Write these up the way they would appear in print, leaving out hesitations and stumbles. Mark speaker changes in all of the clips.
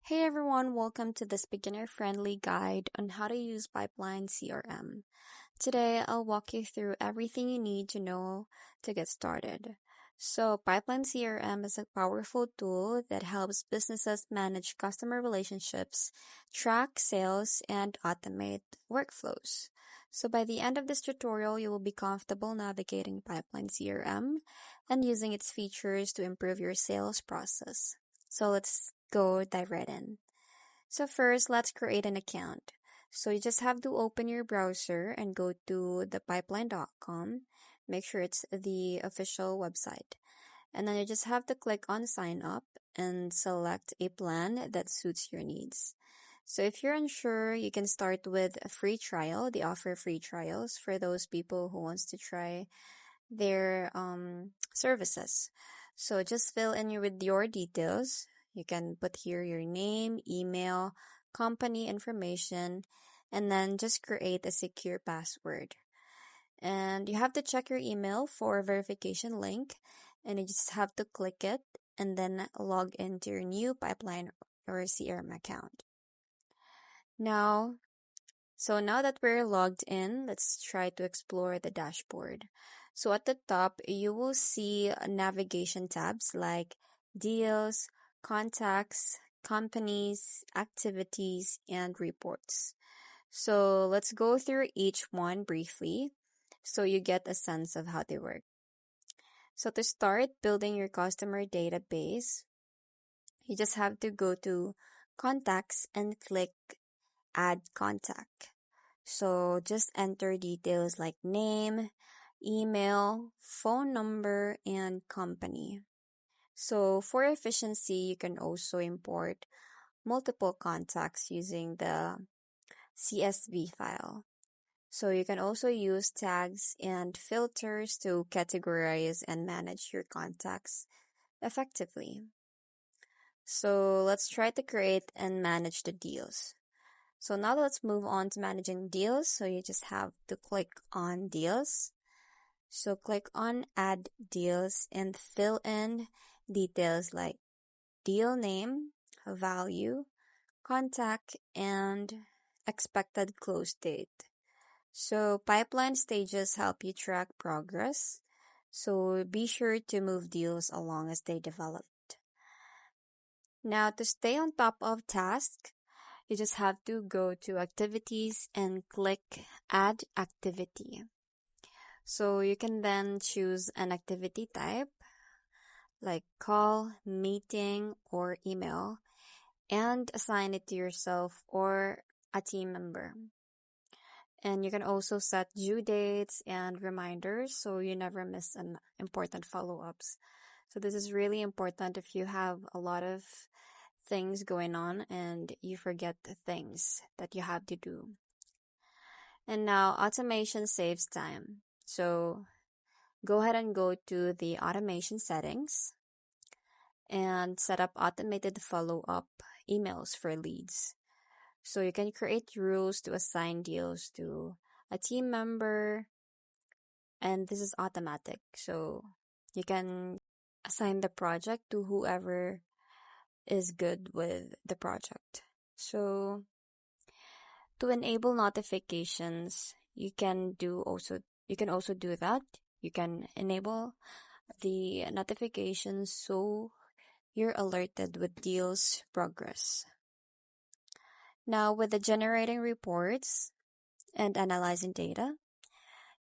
Speaker 1: Hey everyone, welcome to this beginner-friendly guide on how to use Pipeline CRM. Today, I'll walk you through everything you need to know to get started. So, Pipeline CRM is a powerful tool that helps businesses manage customer relationships, track sales, and automate workflows. So, by the end of this tutorial, you will be comfortable navigating Pipeline CRM and using its features to improve your sales process. So, let's go dive right in. So, first, let's create an account. So you just have to open your browser and go to the pipeline.com. Make sure it's the official website. And then you just have to click on sign up and select a plan that suits your needs. So if you're unsure, you can start with a free trial. They offer free trials for those people who wants to try their services. So just fill in with your details. You can put here your name, email, company information, and then just create a secure password. And you have to check your email for a verification link, and you just have to click it and then log into your new pipeline or CRM account. Now that we're logged in, let's try to explore the dashboard. So at the top, you will see navigation tabs like deals, contacts, companies, activities, and reports. So let's go through each one briefly so you get a sense of how they work. So to start building your customer database, you just have to go to contacts and click add contact. So just enter details like name, email, phone number, and company. So for efficiency, you can also import multiple contacts using the CSV file. So you can also use tags and filters to categorize and manage your contacts effectively. So let's try to create and manage the deals. So now let's move on to managing deals. So you just have to click on deals. So click on add deals and fill in details like deal name, value, contact, and expected close date. So pipeline stages help you track progress. So be sure to move deals along as they develop. Now to stay on top of tasks, you just have to go to activities and click add activity. So you can then choose an activity type like call, meeting, or email and assign it to yourself or a team member. And you can also set due dates and reminders so you never miss an important follow-ups. So this is really important if you have a lot of things going on and you forget the things that you have to do. And now automation saves time. So go ahead and go to the automation settings and set up automated follow-up emails for leads. So you can create rules to assign deals to a team member, and this is automatic. So you can assign the project to whoever is good with the project. So to enable notifications, you can also do that. You can enable the notifications so you're alerted with deals progress. Now with the generating reports and analyzing data,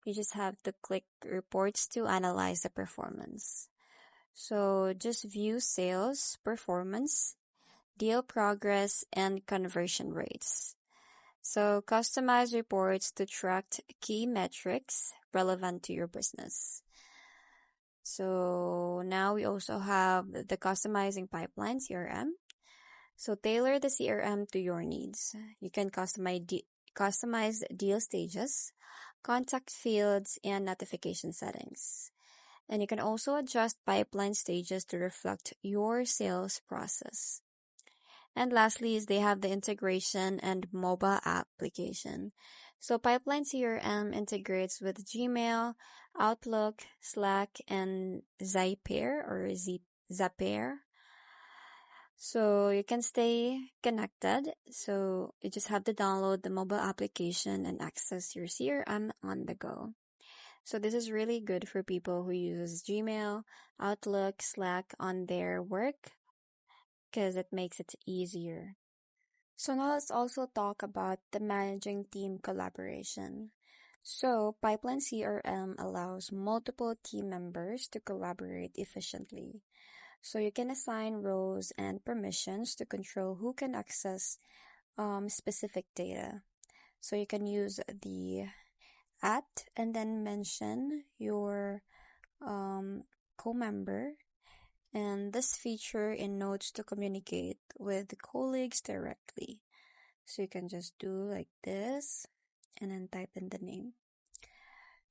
Speaker 1: you just have to click reports to analyze the performance. So just view sales performance, deal progress, and conversion rates. So customize reports to track key metrics relevant to your business. So now we also have the customizing pipeline CRM. So tailor the CRM to your needs. You can customize deal stages, contact fields, and notification settings. And you can also adjust pipeline stages to reflect your sales process. And lastly is they have the integration and mobile application. So Pipeline CRM integrates with Gmail, Outlook, Slack, and Zapier. So you can stay connected. So you just have to download the mobile application and access your CRM on the go. So this is really good for people who uses Gmail, Outlook, Slack on their work because it makes it easier. So now let's also talk about the managing team collaboration. So Pipeline CRM allows multiple team members to collaborate efficiently. So you can assign roles and permissions to control who can access specific data. So you can use the at and then mention your co-member and this feature in Notes to communicate with the colleagues directly. So you can just do like this and then type in the name.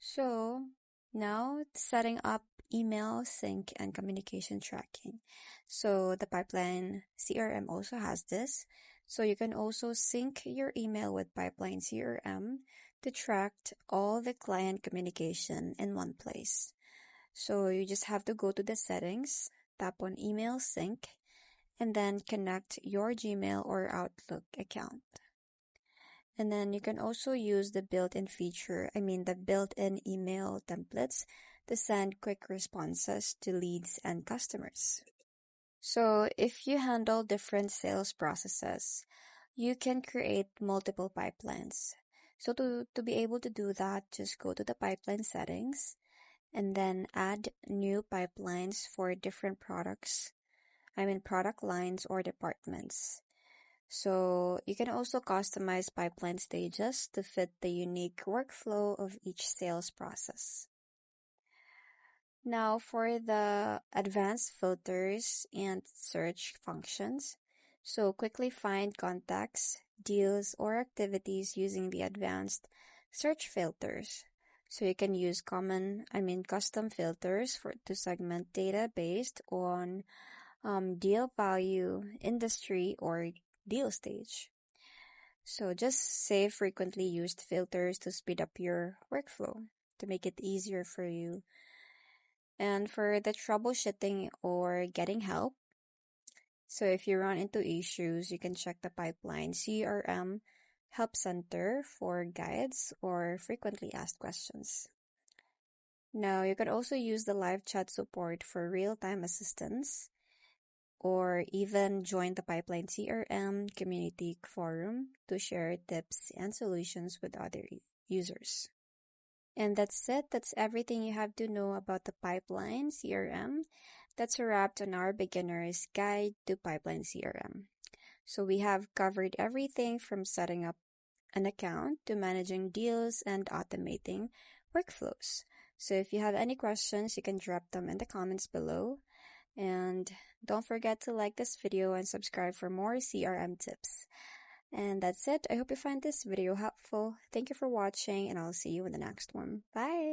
Speaker 1: So now setting up email sync and communication tracking. So the Pipeline CRM also has this. So you can also sync your email with Pipeline CRM to track all the client communication in one place. So you just have to go to the settings, tap on email sync, and then connect your Gmail or Outlook account. And then you can also use the built-in the built-in email templates to send quick responses to leads and customers. So if you handle different sales processes, you can create multiple pipelines. So to be able to do that, just go to the pipeline settings and then add new pipelines for different product lines or departments. So you can also customize pipeline stages to fit the unique workflow of each sales process. Now for the advanced filters and search functions. So quickly find contacts, deals, or activities using the advanced search filters. So you can use custom filters to segment data based on deal value, industry, or deal stage. So just save frequently used filters to speed up your workflow to make it easier for you. And for the troubleshooting or getting help, so if you run into issues, you can check the Pipeline CRM Help Center for guides or frequently asked questions. Now, you can also use the live chat support for real-time assistance or even join the Pipeline CRM community forum to share tips and solutions with other users. And that's it. That's everything you have to know about the Pipeline CRM. That's a wrap on our beginner's guide to Pipeline CRM. So we have covered everything from setting up an account to managing deals and automating workflows. So if you have any questions, you can drop them in the comments below. And don't forget to like this video and subscribe for more CRM tips. And that's it. I hope you find this video helpful. Thank you for watching, and I'll see you in the next one. Bye!